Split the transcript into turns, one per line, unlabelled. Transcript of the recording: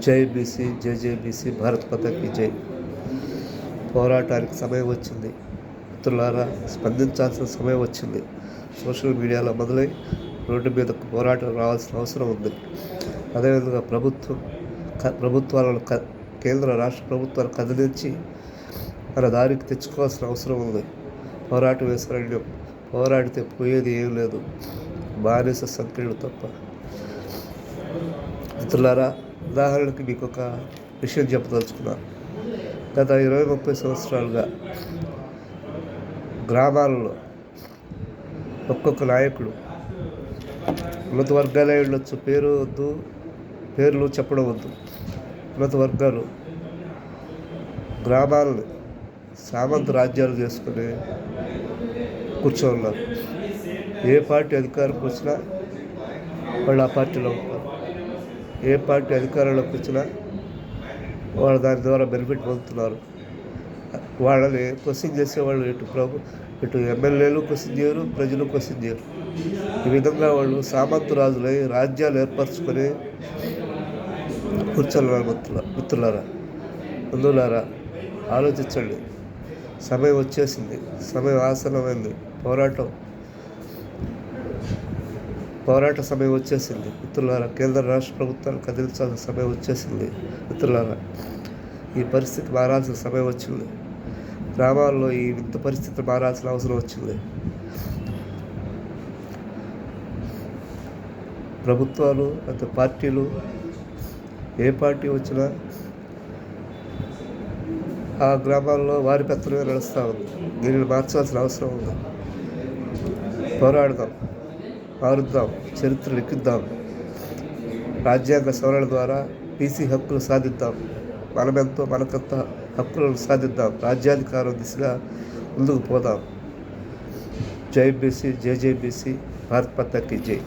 జై బీసీ, జై జై బీసీ, భారత్ మాతాకి జై. పోరాటానికి సమయం వచ్చింది మిత్రులారా, స్పందించాల్సిన సమయం వచ్చింది. సోషల్ మీడియాలో మొదలై రోడ్డు మీదకు పోరాటం రావాల్సిన అవసరం ఉంది. అదేవిధంగా ప్రభుత్వాలను కేంద్ర రాష్ట్ర ప్రభుత్వాలు కదిలించి మన దారికి తెచ్చుకోవాల్సిన అవసరం ఉంది. పోరాటం వేసరణ్యం, పోరాడితే పోయేది ఏం లేదు, బానిస సంఖ్యలు తప్ప. మిత్రులారా, ఉదాహరణకి మీకు ఒక విషయం చెప్పదలుచుకున్నాను. గత 20-30 సంవత్సరాలుగా గ్రామాలలో ఒక్కొక్క నాయకుడు, ఉన్నత వర్గాలే ఉండొచ్చు, పేర్లు చెప్పడం వద్దు, ఉన్నత వర్గాలు గ్రామాలను సామంత రాజ్యాలు చేసుకుని కూర్చోన్నారు. ఏ పార్టీ అధికారంకి వచ్చినా వాళ్ళు ఆ పార్టీలో ఉంటారు. ఏ పార్టీ అధికారంలోకి వచ్చినా వాళ్ళు దాని ద్వారా బెనిఫిట్ పొందుతున్నారు. వాళ్ళని క్వశ్చన్ చేసేవాళ్ళు ఇటు ఎమ్మెల్యేలు క్వశ్చన్ చేయరు, ప్రజలు క్వశ్చన్ చేయరు. ఈ విధంగా వాళ్ళు సామంత రాజులై రాజ్యాలు ఏర్పరచుకొని కూర్చోన్నారు. మిత్రులారా, బంధువులారా, ఆలోచించండి. సమయం వచ్చేసింది, సమయం ఆసన్నమైంది. పోరాట సమయం వచ్చేసింది మిత్రులారా. కేంద్ర రాష్ట్ర ప్రభుత్వాలు కదిలించాల్సిన సమయం వచ్చేసింది మిత్రులారా. ఈ పరిస్థితి మారాల్సిన సమయం వచ్చింది. గ్రామాల్లో ఈ వింత పరిస్థితి మారాల్సిన అవసరం వచ్చింది. ప్రభుత్వాలు అంటే పార్టీలు, ఏ పార్టీ వచ్చినా ఆ గ్రామాల్లో వారి పెత్తనమే నడుస్తూ ఉంది. దీనిని మార్చాల్సిన అవసరం ఉంది. పోరాడదాం, మారుద్దాం, చరిత్ర లిఖిద్దాం. రాజ్యాంగ సవరణ ద్వారా బీసీ హక్కులు సాధిద్దాం. మనమెంతో మనకంత హక్కులను సాధిద్దాం. రాజ్యాధికారం దిశగా ముందుకు పోదాం. జై బీసీ, జై జై బీసీ, భారత్ మాతాకి జై.